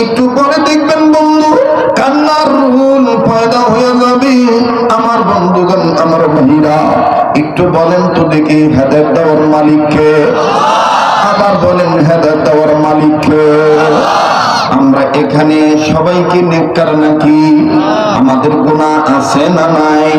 একটু পরে দেখবেন বন্ধু কান্নার রুল পয়দা হয়ে যাবে। আমার বন্ধুগণ, আমার ভাইরা, একটু বলেন তো দেখি হেদায়েত দেওয়ার মালিককে? আবার বলেন হেদায়েত দেওয়ার মালিককে? আমরা এখানে সবাইকে নেককার নাকি? আমাদের গুনাহ আছে না নাই?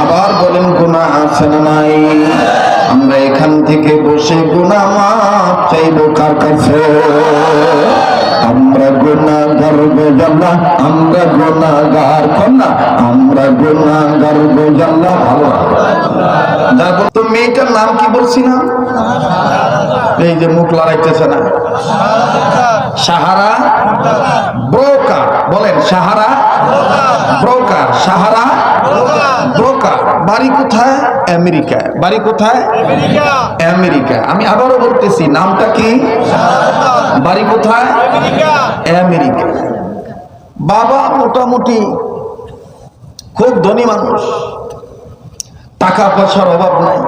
আবার বলেন গুনাহ আছে না নাই? আমরা এখান থেকে বসে গুনাহ মাফ চাইবো কার কাছে? আমরা গুনাহগার গো আল্লাহ, আমরা গুনাহগার কন্যা, আমরা গুনাহগার গো আল্লাহ। ভালো দেখো তো মেয়েটার নাম কি বলছিলাম? এই যে মুখ লড়াইতেছে না, সাহারা ব্রোকার। বলেন সাহারা ব্রোকার, সাহারা ব্রোকার। বাড়ি কোথায়? আমেরিকায়। বাড়ি কোথায়? আমেরিকা। আমি আবারও বলতেছি, নামটা কি? বাড়ি কোথায়? আমেরিকা। বাবা মোটামুটি খুব ধনী মানুষ, টাকা পয়সার অভাব নাই।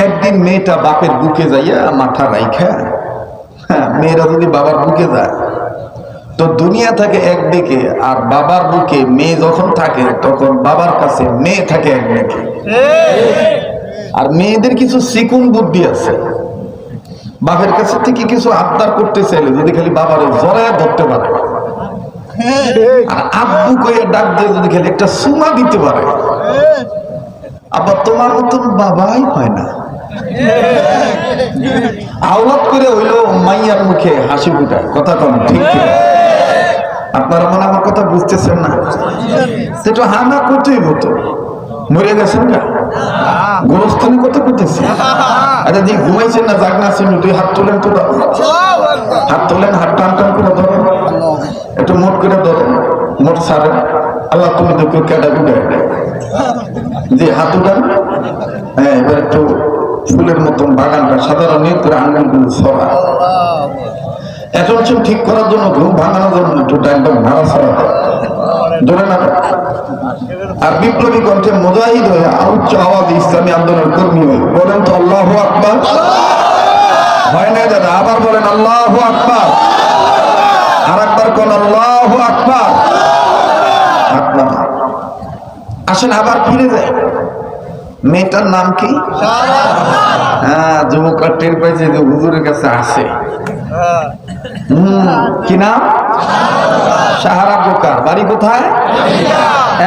একদিন মেয়েটা বাপের বুকে যাইয়া মাথা রাইখা, মেয়েরা যদি বাবার বুকে যায় তো দুনিয়া থাকে একদিকে, আর বাবার বুকে মেয়ে যখন থাকে তখন বাবার কাছে মেয়ে থাকে একদিকে। আর মেয়েদের কিছু চিকুন বুদ্ধি আছে, বাপের কাছে থেকে কিছু আবদার করতে চাইলে যদি খালি বাবারে জড়ায় ধরতে পারে, আর আব্বু কইয়া ডাক দিয়ে যদি খালি একটা সুমা দিতে পারে, আবার তোমার মতন বাবাই হয় না। আওলাদ করে হইলো মাইয়ার মুখে হাসি ফুটায়। কথা কম ঠিক? আপনারা মনে আমার কথা বুঝতেছেন না? সেটা হানা করতেই হতো। মরে গেছেন না, গোরস্থানে কত করতেছে। আচ্ছা, যে ঘুমাইছেন না, জাগনা আছেন, দুই হাত তোলেন তো, হাত তোলেন, হাত টান টান করে ধরেন, একটু মোট করে ধরেন, মোট ছাড়েন। আল্লাহ তুমি তো কেউ কেডা গুড়ে যে হাত উঠান। হ্যাঁ, এবার একটু ফুলের মতন বাগানটা সাধারণ নিয়ে করে আঙ্গুলগুলো ছড়া। এখন সব ঠিক করার জন্য, ঘুম ভাঙানোর জন্য দুটা একদম ভাড়া ছড়া ধরে না। আর বিপ্লবী কণ্ঠে মুজাহিদ হয়ে উচ্চ আওয়াজ ইসলামী আন্দোলনের কর্মী হয়ে বলেন তো আল্লাহু আকবার। হয় না দাদা? আবার বলেন আল্লাহু আকবার। আর একবার কোন আল্লাহু আকবার। আসেন আবার ফিরে যায়। মেয়েটার নাম কি? হ্যাঁ, যুবকরা টের পাইছে যে হুজুরের কাছে আসে। কি নাম? সাহারা ব্রোকার। বাড়ি কোথায়?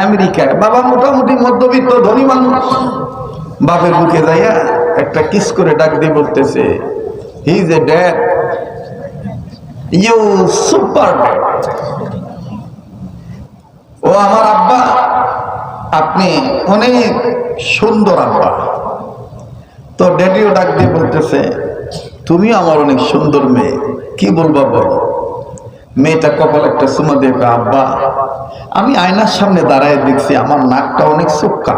আমেরিকায়। বাবা মোটামুটি মধ্যবিত্ত ধনী মানুষ। বাপের বুকে যাইয়া একটা কিস করে ডাক দিয়ে বলতেছে, he is a dad, you super dad. ও আমার আব্বা, আপনি অনেক সুন্দর আব্বা। তো ড্যাডিও ডাক দিয়ে বলতেছে, তুমি আমার অনেক সুন্দর মেয়ে, কি বলবা বলো। মেয়েটা কপাল একটা চুমা দিয়ে, আব্বা আমি আয়নার সামনে দাঁড়ায় দেখছি আমার নাকটা অনেক চোক্কা,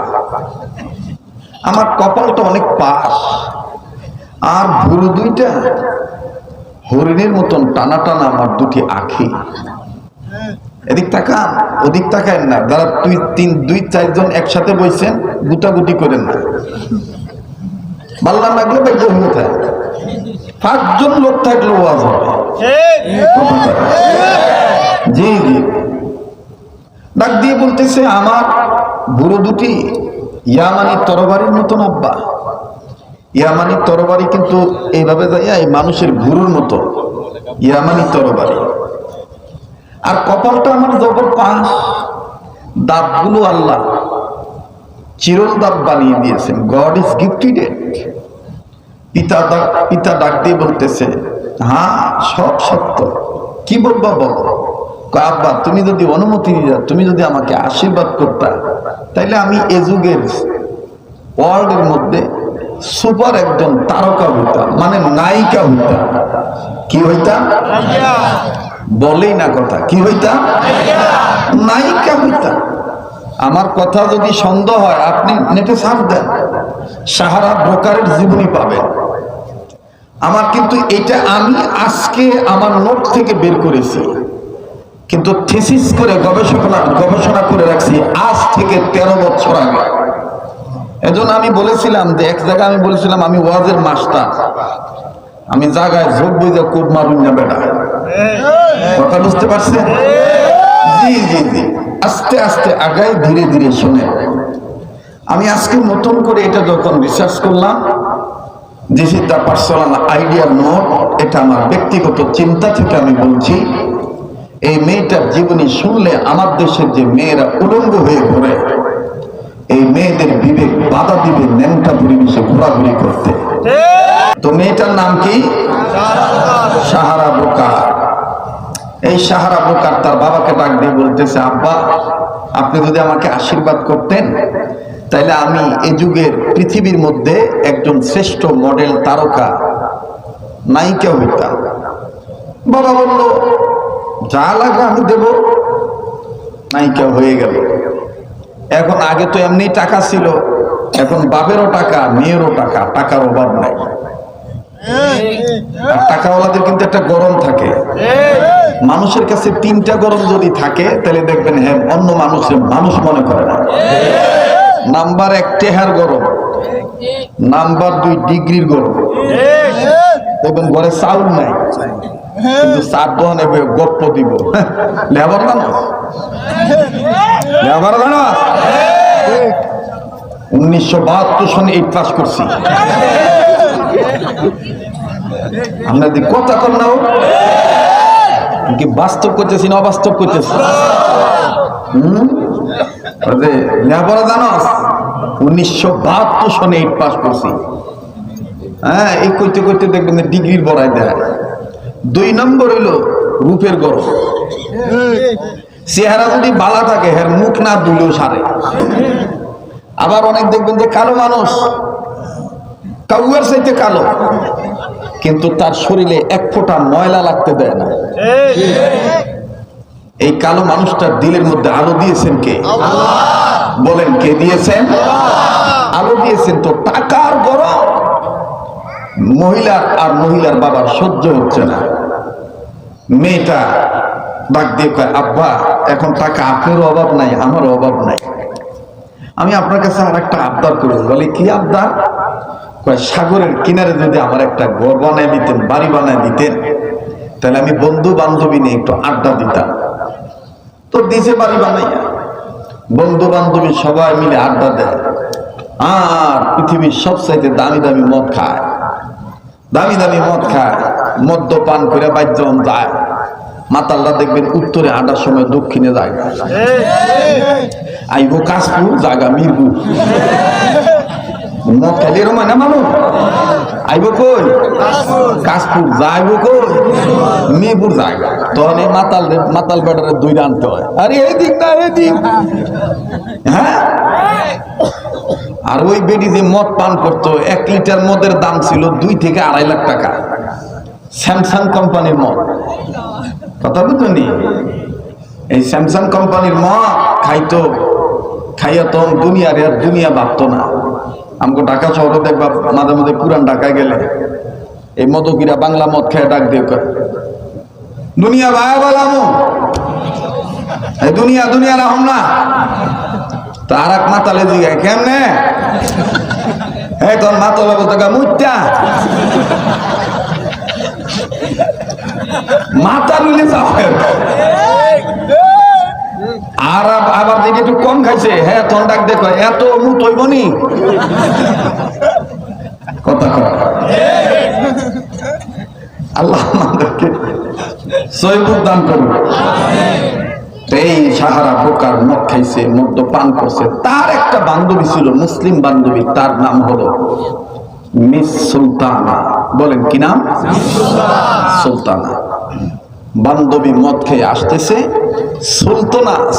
আমার কপালটা অনেক পাশ, আর ভুরু দুইটা হরিণের মতন টানা টানা আমার দুটি আঁখি। এদিক তাকান, ওদিক তাকান না। যারা দুই চারজন একসাথে বইছেন গুটাগুটি করেন না। বাল্লা লাগলে ভাই বই থাকে, 5 জন লোক থাকলে ওয়াজ হবে। জি জি। ডাক দিয়ে বলতেছে, আমার বুড়ো দুটি ইয়ামানি তরবারির মতন আব্বা। ইয়ামানি তরবারি কিন্তু এইভাবে যাইয়া এই মানুষের ভুরুর মতো, ইয়ামানি তরবারি। আর কপালটা আমার জবর পাশ, দাঁতগুলো আল্লাহ চিরল দাঁত বানিয়ে দিয়েছেন। গড ইজ গিফটেড ইট। পিতা ডাক দিয়ে বলতেছে, হ্যাঁ সব সত্য, কি বলবা বলো। আব্বা তুমি যদি অনুমতি দিতা, তুমি যদি আমাকে আশীর্বাদ করতা, তাইলে আমি এ যুগের ওয়ার্ল্ডের মধ্যে সুপার একজন তারকা হইতাম, মানে নায়িকা হইতাম। কি হইতাম? বলেই না কথা। কি হইতাম? নায়িকা হইতাম। আমার কথা যদি সন্দেহ হয়, আপনি নেটে সার্চ দেন, সাহারা ব্রোকারের জীবনী পাবেন। আমার কিন্তু এটা আমি আজকে আমার নোট থেকে বের করেছি, কিন্তু থিসিস করে গবেষণা করে রাখছি আজ থেকে 13 বছর আগে। এজন্য আমি বলেছিলাম যে, এক জায়গায় আমি বলেছিলাম আমি ওয়াজের মাস্টার, আমি জায়গায় ঝোঁক বুঝে কোপ মারুন না বেটা। কথা বুঝতে পারছেন? জি জি জি, আস্তে আস্তে আগাই, ধীরে ধীরে শুনে। আমি আজকে নতুন করে এটা যখন রিসার্চ করলাম, this is the personal idea note, এটা আমার ব্যক্তিগত চিন্তা থেকে আমি বলছি, এই মেয়েটার জীবনী শুনলে আমার দেশের যে মেয়েরা উলঙ্গ হয়ে ঘোরে, এই মেয়েদের বিবেক বাধা দিবে ন্যাংটা পরিবেশে ঘোরাঘুরি করতে। তো মেয়েটার নাম কি? সাহারা বোকার। এই সাহারা বোকার তার বাবাকে ডাক দিয়ে বলতেছে, আব্বা, আপনি যদি আমাকে আশীর্বাদ করতেন তাইলে আমি এই যুগের পৃথিবীর মধ্যে একজন শ্রেষ্ঠ মডেল তারকা নায়িকা হইতাম। বাবা বলল, যা লাগে আমি দেব। নায়িকা হয়ে গেল। এখন আগে তো এমনি টাকা ছিল, এখন বাপেরও টাকা, মেয়েরও টাকা, টাকার অভাব নাই। আর টাকাওয়ালাদের কিন্তু একটা গরম থাকে, মানুষের কাছে তিনটা গরম যদি থাকে তাহলে দেখবেন হ্যাঁ অন্য মানুষের মানুষ মনে করে না। নাম্বার 1 টেহার গরম, নাম্বার 2 ডিগ্রির গরম। দেখবেন ঘরে চাউল নাই কিন্তু চার দোকানে গপ্প দিব। লেবার জানো, লেবার জানো, 1972 সনে 8 পাস করছি। আপনাদের কথা কর না, কি বাস্তব করতেছি না অবাস্তব করতেছি? লেবার জানো, 1972 সনে 8 পাস করছি। হ্যাঁ, এই করতে করতে দেখবেন ডিগ্রির বড়াই দেয়। 2 নম্বর হইল রূপের গরম। চেহারা যদি বালা থাকে, হ্যাঁ মুখ না দুলেও সারে। আবার অনেক দেখবেন যে কালো মানুষ, কাউয়ার চাইতে কালো, কিন্তু তার শরীরে 1 ফোঁটা ময়লা লাগতে দেয় না। এই কালো মানুষটার দিলের মধ্যে আলো দিয়েছেন কে? বলেন, কে দিয়েছেন? আলো দিয়েছেন। তো টাকার গরম মহিলার আর মহিলার বাবার সহ্য হচ্ছে না। মেয়েটা ডাক দিয়ে কয়, আব্বা, এখন টাকা আপনারও অভাব নাই, আমারও অভাব নাই, আমি আপনার কাছে আর একটা আবদার করি। বলে, কি আবদার? কয়, সাগরের কিনারে যদি আমার একটা ঘর বানায় দিতেন, বাড়ি বানায় দিতেন, তাহলে আমি বন্ধু বান্ধবী নিয়ে একটু আড্ডা দিতাম। তো দিছে বাড়ি বানাইয়া, বন্ধু বান্ধবী সবাই মিলে আড্ডা দেয়, আর পৃথিবীর সবচাইতে দামি দামি মদ খায়, দামি দামি মদ খায়, মদ্যপান করে বাদ্যন যায়। মাতাল্লা দেখবেন উত্তরে হাঁটার সময় দক্ষিণে যায়, আইব কাশপুর, জায়গা মিরপুর। মদ খাইলে এরম হয় না মানুষ? আইব কই? কাশপুর। যাইব কই? মিরপুর জায়গা। তখন এই মাতাল বেটারে 2 আনতে হয়, আরে এই দিক না এই দিক। হ্যাঁ, আর ওই বেটি যে মদ পান করতো, 1 লিটার মদের দাম ছিল 2 থেকে 2.5 লাখ টাকা। স্যামসাং কোম্পানির মদ, কথা বুঝলি? এই স্যামসাং কোম্পানির মদ খাইতো, খাইয়া তখন দুনিয়া ভাবতো না। আমাকে ঢাকা শহরে দেখবা মাঝে মাঝে পুরান ঢাকায় গেলে এই মদকিরা বাংলা মদ খেয়ে ডাক দিয়ে কয়, দুনিয়া ভায়া বলামো, এই দুনিয়া রাহম না। তো আর এক মাতালে জিগায়, কেমনে? এই তোর মাতালে বলতে মুইটা মাথা নিলে যাবে। আর আবার দেখি একটু কম খাইছে, হ্যাঁ তখন ডাক দেখো, এত মুত হইব নি? কথা কয়। আল্লাহ আমাদেরকে সহিবুত দান করুন। এই সাহারা বোকার মদ খাইছে, মদ্য পান করছে। তার একটা বান্ধবী ছিল, মুসলিম বান্ধবী, তার নাম হলো মিস সুলতানা। বলেন কি নাম? সুলতানা। বান্ধবী মদ খেয়ে আসতেছে,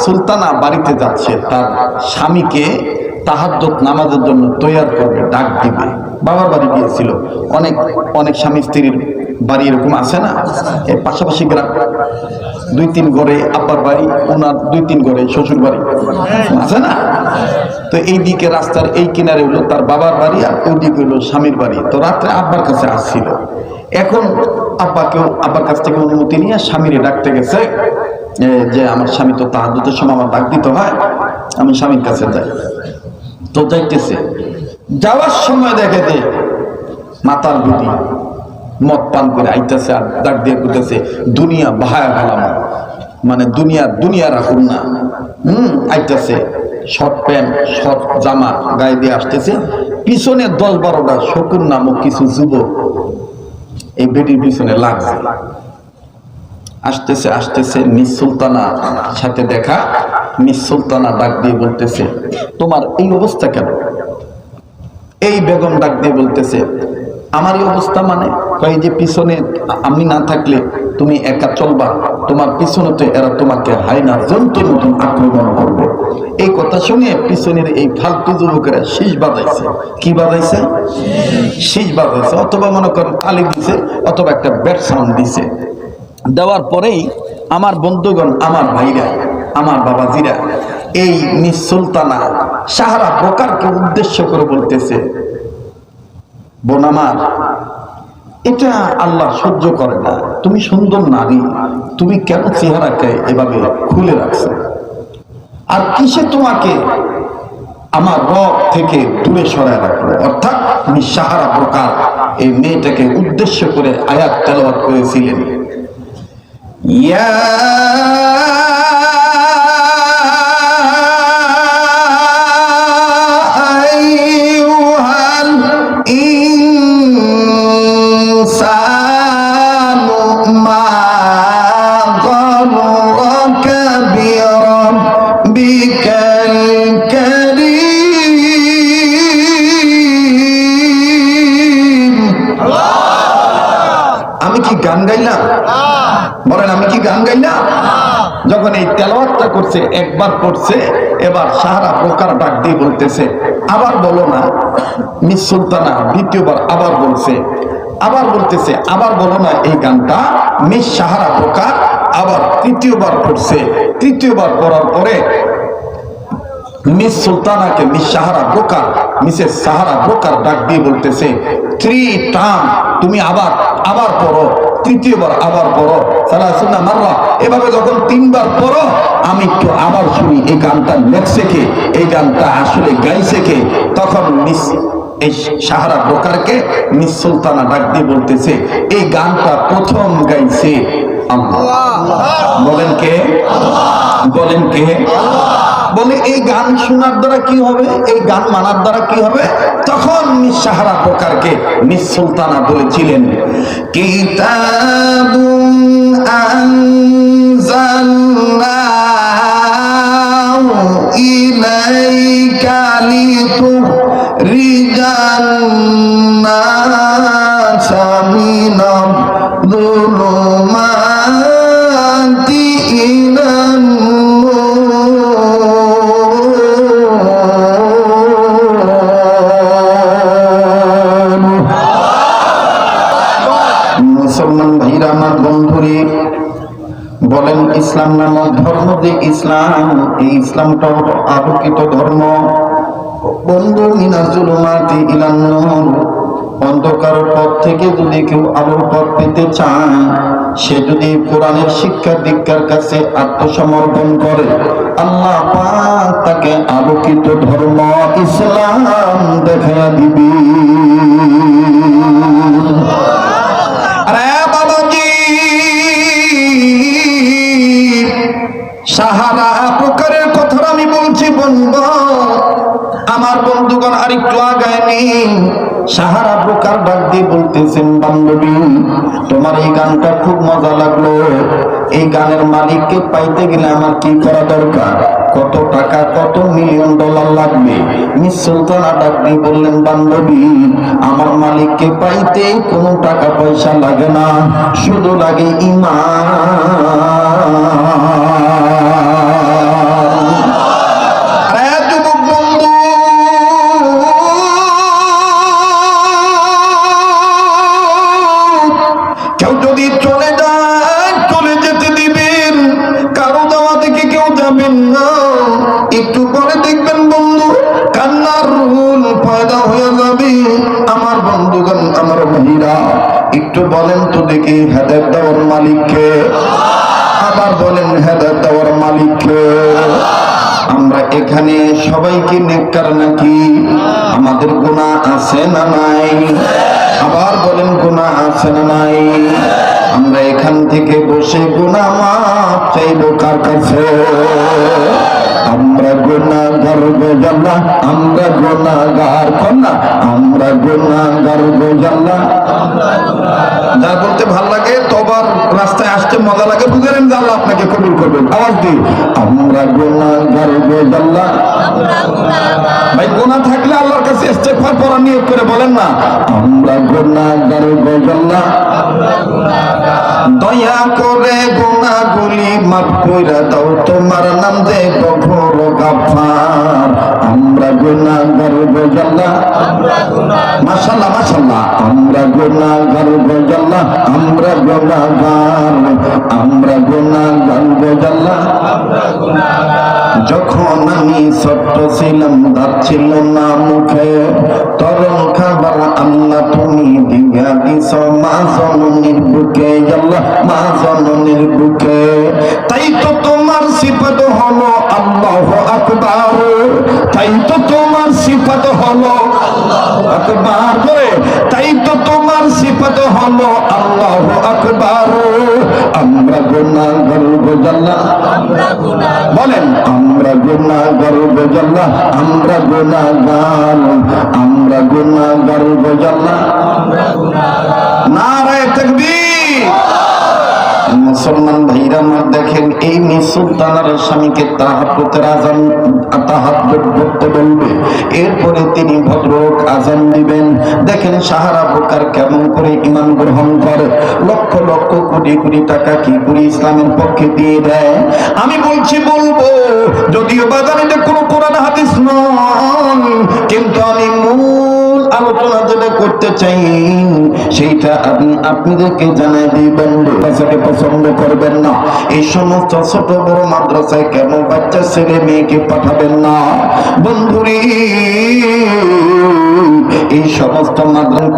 সুলতানা বাড়িতে যাচ্ছে, তার স্বামীকে তাহাজ্জুদ নামাজের জন্য তৈয়ার করবে, ডাক দিবে। বাবার বাড়ি গিয়েছিল। অনেক স্বামী স্ত্রীর বাড়ি এরকম আছে না, এর পাশাপাশি গ্রাম, 2-3 ঘরে আব্বার বাড়ি, ওনার 2-3 ঘরে শ্বশুর বাড়ি আছে না। তো এই দিকে রাস্তার এই কিনারে হলো তার বাবার বাড়ি, আর ওই দিকে হলো স্বামীর বাড়ি। তো রাত্রে আব্বার কাছে আসছিল। এখন আব্বার কাছ থেকে অনুমতি নিয়ে স্বামীরে ডাকতে গেছে, যে আমার স্বামী তো তাহাজ্জুদের সময় আমার ডাক দিতে হয়, আমি স্বামীর কাছে যাই। তো যাইতেছে, যাওয়ার সময় দেখে যে মাতাল বিটি মদ পান করে আইতেছে আর ডাক দিয়ে করতেছে দুনিয়া বাহায়া গেলাম, মানে দুনিয়া রাখুন না। আইতেছে শর্ট প্যান্ট শর্ট জামা গায়ে দিয়ে আসতেছে, পিছনে 10-12টা শকুন নামক কিছু যুবক এই বেটির পিছনে লাগছে। আসতেছে মিস সুলতানা সাথে দেখা। মিস সুলতানা ডাক দিয়ে বলতেছে তোমার এই অবস্থা কেন? এই বেগম ডাক দিয়ে বলতেছে আমার এই অবস্থা মানে কই যে পিছনে আমি না থাকলে তুমি একা চলবা, তোমার পিছনে তো এরা তোমাকে হায়না জন্তুর মতন আক্রমণ করবে। এই কথা শুনে পিছনের এই ফালতু যুবকেরা শীষ বাজাইছে। কি বাজাইছে? শীষ বাজাইছে, অথবা মনে করেন তালি দিছে, অথবা একটা ব্যাট সাউন্ড দিছে। দেওয়ার পরেই আমার বন্ধুগণ, আমার ভাইরা, আমার বাবাজিরা, এই মিস সুলতানা সাহারা ব্রোকারকে উদ্দেশ্য করে বলতেছে বোন আমার, এটা আল্লাহ সহ্য করে না। তুমি সুন্দর নারী, তুমি কেন চেহারাকে এভাবে খুলে রাখছো? আর কিসে তোমাকে আমার রব থেকে দূরে সরায় রাখলো? অর্থাৎ সাহারা ব্রোকার এই মেয়েটাকে উদ্দেশ্য করে আয়াত তেলাওয়াত করেছিলেন, ইয়া গান গাইলাম? বলেন আমি কি গান গাইলাম? যখন এই তেলাওয়াতটা করছে, একবার করছে, এবার সাহারা ব্রোকার ডাক দিয়ে বলতেছে আবার বলো না। মিস সুলতানা দ্বিতীয়বার আবার বলছে, আবার বলতেছে আবার বলো না এই গানটা। মিস সাহারা ব্রোকার আবার তৃতীয়বার পড়ছে। তৃতীয়বার পড়ার পরে মিস সুলতানাকে miss Sahara broker, Mrs Sahara broker ডাক দিয়ে বলতেছে 3 টার্ম তুমি আবার পড়ো, তৃতীয়বার আবার পড়ো, সালাসুনা মাররা। এভাবে যখন 3বার পড়ো আমি একটু আবার শুনি এই গানটা লেখছে কে, এই গানটা আসলে গাইছে কে। তখন মিস এই সাহারা ব্রোকারকে মিস সুলতানা ডাক দিয়ে বলতেছে এই গানটা প্রথম গাইছে আল্লাহ। বলেন কে? বলেন কে? বলে এই গান শোনার দ্বারা কি হবে, এই গান মানার দ্বারা কি হবে? তখন মিস সাহারা ব্রোকারকে মিস সুলতানা বলেছিলেন কিতাবুন আনজালনাহু ইলাইকা লিতুখরিজান নাসা মিনাল যুলুমাতি ইলান বলেন ইসলাম নামক ধর্ম যে ইসলাম, এই ইসলামটা হলো আলোকিত ধর্ম। বন্ধু মিনাজ জুলুমাতি ইলান নূর, অন্ধকার পথ থেকে যদি কেউ আলোর পথ পেতে চায়, সে যদি কোরআনের শিক্ষা দীক্ষার কাছে আত্মসমর্পণ করে, আল্লাহ পাক তাকে আলোকিত ধর্ম ইসলাম দেখা দিবি। সাহারা ব্রোকারের কথা আমি বলছি বন্ধু আমার, বন্ধুগণ আরেকটু আগায় নেই। সাহারা ব্রোকার ডাক দিয়ে বলতেছেন বান্ধবী তোমার এই গানটা খুব মজা লাগলো, এই গানের মালিককে পাইতে গেলে আমার কি করা দরকার, কত টাকা কত $1,000,000 লাগবে? মিস সুলতানা ডাক দিয়ে বললেন বান্ধবী আমার মালিককে পাইতে কোনো টাকা পয়সা লাগে না, শুধু লাগে ঈমান। একটু পরে দেখবেন বন্ধু কান্নার রুল পয়দা হয়ে যাবে। আমার বন্ধুগণ, আমার ভাইরা, একটু বলেন তো দেখি হেদায়েত দেওয়ার মালিককে? আবার বলেন হেদায়েত দেওয়ার মালিককে? আমরা এখানে সবাইকে নেককার নাকি? আমাদের গুনাহ আছে না নাই? আবার বলেন গুনাহ আছে না নাই? আমরা এখান থেকে বসে গুনাহ মাফ চাইবো কার কাছে? আমরা গুনাহগার গো আল্লাহ, আমরা গুনাহগার কন্যা, আমরা গুনাহগার গো আল্লাহ। যা বলতে ভাল লাগে, তবার রাস্তায় আসতে মজা লাগে, বুঝে নেন যে আল্লাহ আপনাকে কবুল করবেন। আওয়াজ দিই, আমরা গুনাহগার গো আল্লাহ। ভাই গুনাহ থাকলে আল্লাহর কাছে ইস্তেগফার পড়ার নিয়ত করে বলেন না, আমরা গুনাহগার গো আল্লাহ। দয়া করে গুনাহগুলি মাফ কইরা দাও, তোমার নাম দেব ঘোর গাফফার। আমরা গুনাহগার গো আল্লাহ, মাশাআল্লাহ মাশাআল্লাহ। আমরা গুনাহগার গো আল্লাহ, আমরা গুনাহগার, আমরা গুনাহগার গো আল্লাহ। যখন আমি ছোট্ট ছিলাম, দাঁত ছিল না মুখে, তরল খাবার আল্লাহ তুমি দিয়া দিছ মা জননীর বুকে আল্লাহ, মা জননীর বুকে। তাই তো তোমার সিফাত হলো আল্লাহু আকবার, তাই তো তোমার সিফাত হলো আল্লাহু আকবার, তাই তো তোমার সিফাত হলো আল্লাহু আকবার। আমরা গুনাহগার গো আল্লাহ, বলেন আমরা গুনাহগার গো আল্লাহ, আমরা গুনাহগার, আমরা গুনাহগার গো আল্লাহ। নারায়ে তাকবীর। মুসলমান ভাইরা আমার দেখেন, এই মেয়ে সুলতানার স্বামীকে তাহাজ্জুদের আযান তাহাজ্জুদ করতে বলবে, এরপরে তিনি ভদ্রক আযান দিবেন। দেখেন সাহারা বুকার কেমন করে ঈমান গ্রহণ করে, লক্ষ লক্ষ কোটি কোটি টাকা কি করে ইসলামের পক্ষে দিয়ে দেয়। আমি বলছি বলবো, যদিও বাজার এটা কোনো কোরআন হাদিস নয়, কিন্তু আমি মূল আলোচনা যেটা করতে চাই সেইটা আমি আপনাদেরকে জানাই দিই। বন্ধু বাচ্চাকে পছন্দ করবেন না, এই সমস্ত ছোট বড় মাদ্রাসায় কেন বাচ্চা ছেলে মেয়েকে পাঠাবেন না বন্ধুরে? এই সমস্ত মাদ্রাসা